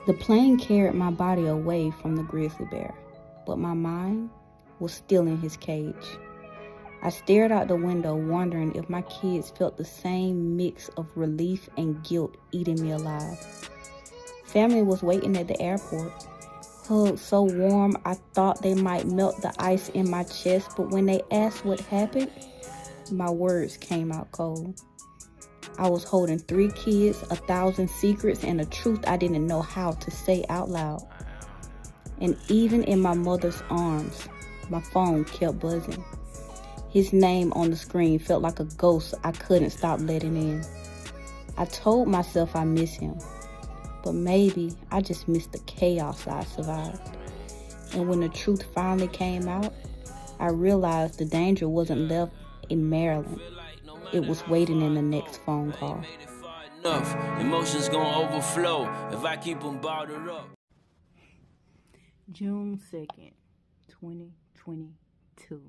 The plane carried my body away from the grizzly bear, but my mind was still in his cage. I stared out the window, wondering if my kids felt the same mix of relief and guilt eating me alive. Family was waiting at the airport, hugged so warm I thought they might melt the ice in my chest, but when they asked what happened, my words came out cold. I was holding 3 kids, 1,000 secrets, and a truth I didn't know how to say out loud. And even in my mother's arms, my phone kept buzzing. His name on the screen felt like a ghost I couldn't stop letting in. I told myself I miss him, but maybe I just missed the chaos I survived. And when the truth finally came out, I realized the danger wasn't left in Maryland. It was waiting in the next phone call. Emotions gonna overflow if I keep them bottled up. June 2nd, 2022.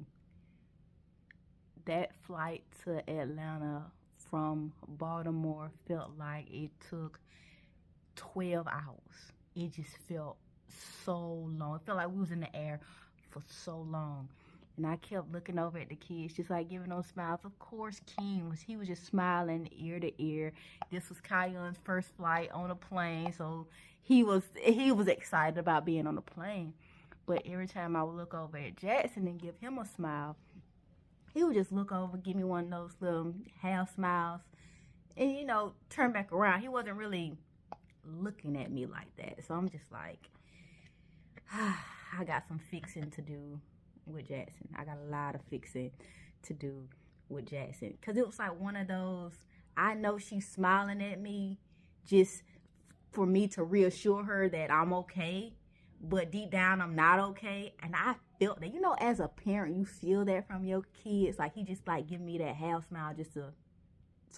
That flight to Atlanta from Baltimore felt like it took 12 hours. It just felt so long. It felt like we was in the air for so long. And I kept looking over at the kids, just like giving those smiles. Of course, he was just smiling ear to ear. This was Kayun's first flight on a plane, so he was excited about being on the plane. But every time I would look over at Jackson and give him a smile, he would just look over, give me one of those little half smiles, and, turn back around. He wasn't really looking at me like that. So I'm just like, I got some fixing to do with Jackson. I got a lot of fixing to do with Jackson. Because it was like one of those, I know she's smiling at me just for me to reassure her that I'm okay, but deep down I'm not okay. And I felt that, as a parent, you feel that from your kids. Like, he just like giving me that half smile just so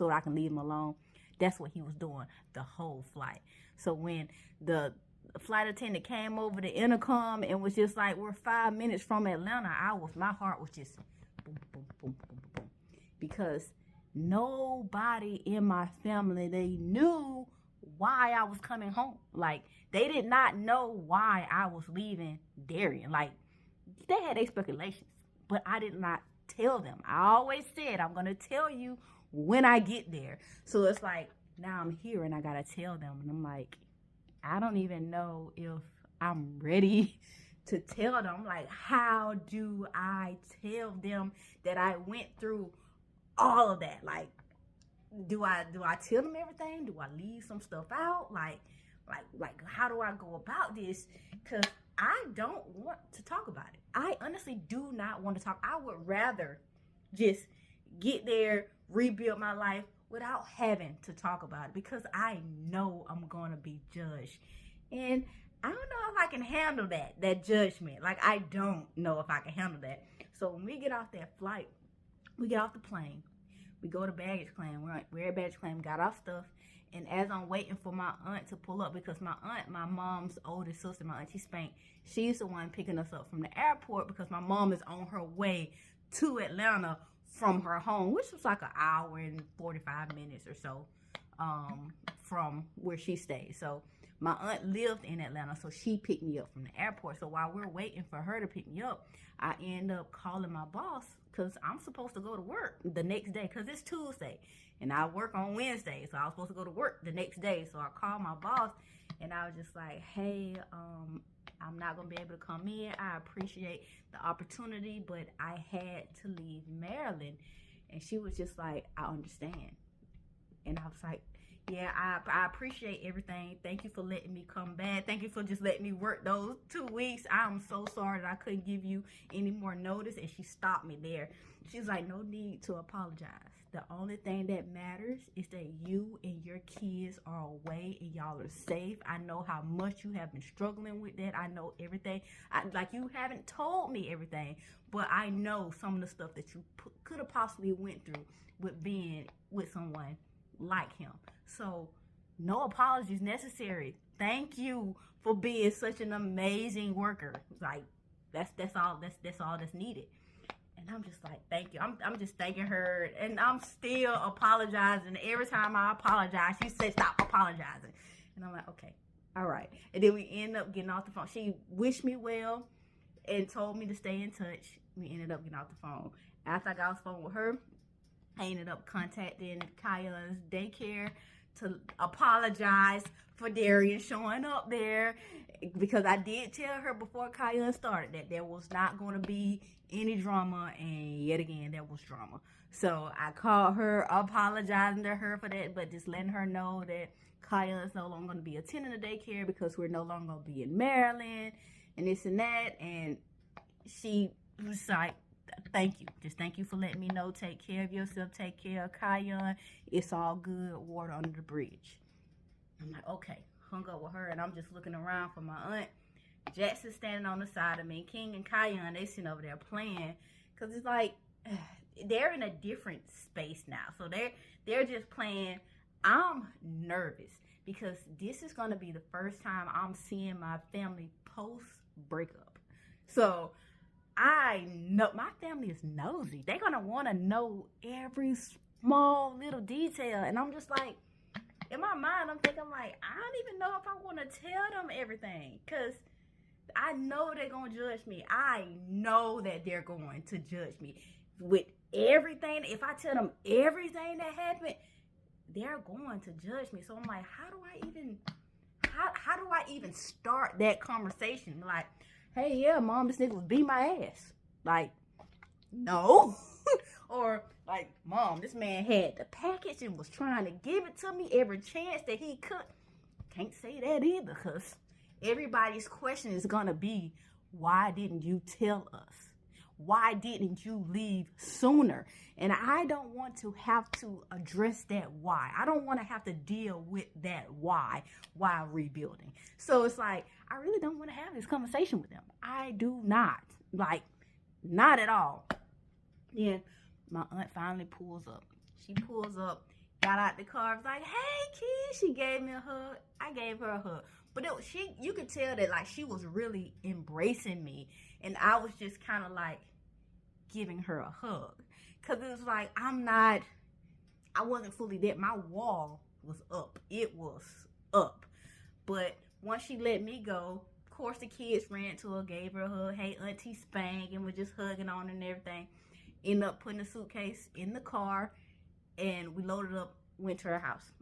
that I can leave him alone. That's what he was doing the whole flight. So when the flight attendant came over the intercom and was just like, we're 5 minutes from Atlanta, my heart was just boom, boom, boom, boom, boom. Because nobody in my family, they knew why I was coming home. Like, they did not know why I was leaving Darien. Like, they had their speculations, but I did not tell them. I always said, I'm going to tell you when I get there. So it's like, now I'm here and I got to tell them. And I'm like, I don't even know if I'm ready to tell them. Like, how do I tell them that I went through all of that? Like, do I tell them everything? Do I leave some stuff out? Like, how do I go about this? Because I don't want to talk about it. I honestly do not want to talk. I would rather just get there, rebuild my life without having to talk about it, because I know I'm going to be judged. And I don't know if I can handle that judgment. Like, I don't know if I can handle that. So when we get off that flight, we get off the plane, we go to baggage claim. We're at baggage claim, got our stuff. And as I'm waiting for my aunt to pull up, because my aunt, my mom's oldest sister, my auntie Spank, she's the one picking us up from the airport, because my mom is on her way to Atlanta from her home, which was like an hour and 45 minutes or so from where she stays. So my aunt lived in Atlanta, so she picked me up from the airport. So while we're waiting for her to pick me up, I end up calling my boss, because I'm supposed to go to work the next day, because it's Tuesday and I work on Wednesday, so I was supposed to go to work the next day. So I called my boss and I was just like, hey, I'm not going to be able to come in. I appreciate the opportunity, but I had to leave Maryland. And she was just like, I understand. And I was like, yeah, I appreciate everything. Thank you for letting me come back. Thank you for just letting me work those 2 weeks. I'm so sorry that I couldn't give you any more notice. And she stopped me there. She's like, no need to apologize. The only thing that matters is that you and your kids are away and y'all are safe. I know how much you have been struggling with that. I know everything. You haven't told me everything, but I know some of the stuff that you could have possibly went through with being with someone like him. So no apologies necessary. Thank you for being such an amazing worker. Like, that's all that's needed. And I'm just like, thank you. I'm just thanking her, and I'm still apologizing. Every time I apologize, she says, stop apologizing. And I'm like, okay, All right. And then we end up getting off the phone. She wished me well and told me to stay in touch. We ended up getting off the phone. After I got off the phone with her, I ended up contacting Kaya's daycare to apologize for Darian showing up there, because I did tell her before Kaya started that there was not going to be any drama, and yet again there was drama. So I called her apologizing to her for that, but just letting her know that Kaya is no longer going to be attending the daycare because we're no longer going to be in Maryland and this and that. And she was like, thank you. Just thank you for letting me know. Take care of yourself. Take care of Kaya. It's all good. Water under the bridge. I'm like, okay. Hung up with her, and I'm just looking around for my aunt. Jackson's standing on the side of me. King and Kaya, and they sitting over there playing. Because it's like, they're in a different space now. So they're just playing. I'm nervous because this is going to be the first time I'm seeing my family post-breakup. So I know my family is nosy. They're going to want to know every small little detail. And I'm just like, in my mind, I'm thinking like, I don't even know if I want to tell them everything. Because I know they're going to judge me. I know that they're going to judge me. With everything, if I tell them everything that happened, they're going to judge me. So I'm like, how do I even start that conversation? Like, hey, yeah, mom, this nigga was beating my ass. Like, no. Or like, mom, this man had the package and was trying to give it to me every chance that he could. Can't say that either, because everybody's question is going to be, why didn't you tell us? Why didn't you leave sooner? And I don't want to have to address that why. I don't want to have to deal with that why while rebuilding. So it's like, I really don't want to have this conversation with them. I do not. Like, not at all. Then my aunt finally pulls up. She pulls up, got out the car, was like, hey, kid. She gave me a hug. I gave her a hug. But you could tell that like she was really embracing me. And I was just kind of like giving her a hug. Because it was like, I wasn't fully there. My wall was up. It was up. But once she let me go, of course the kids ran to her, gave her a hug. Hey, Auntie Spank, and we're just hugging on and everything. Ended up putting the suitcase in the car, and we loaded up, went to her house.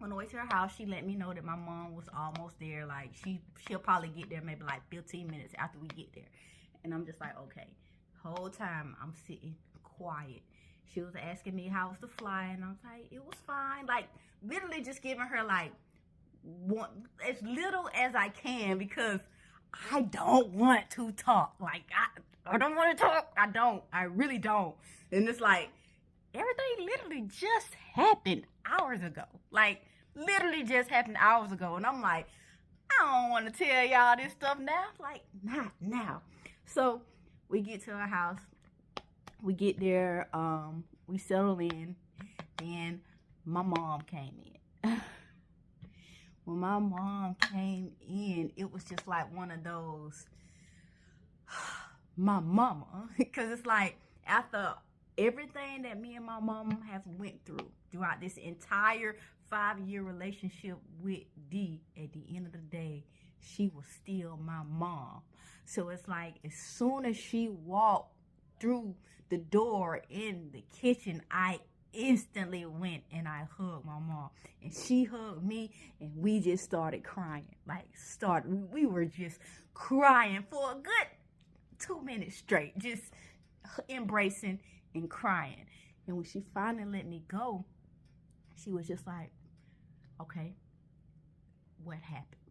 On the way to her house, she let me know that my mom was almost there. Like, she'll probably get there maybe like 15 minutes after we get there. And I'm just like, okay. Whole time I'm sitting quiet. She was asking me how was the flight, and I was like, it was fine. Like, literally just giving her like as little as I can, because I don't want to talk. Like, I don't want to talk. I really don't. And it's like, everything literally just happened hours ago. Like, literally just happened hours ago. And I'm like, I don't want to tell y'all this stuff now. Like, not now. So we get to our house. We get there. We settle in. Then my mom came in. When my mom came in, it was just like one of those, my mama. Because it's like, after everything that me and my mom have went through throughout this entire 5-year relationship with D, at the end of the day, she was still my mom. So it's like, as soon as she walked through the door in the kitchen, I instantly went and I hugged my mom. And she hugged me, and we just started crying. We were just crying for a good 2 minutes straight, just embracing and crying. And when she finally let me go, she was just like, okay, what happened?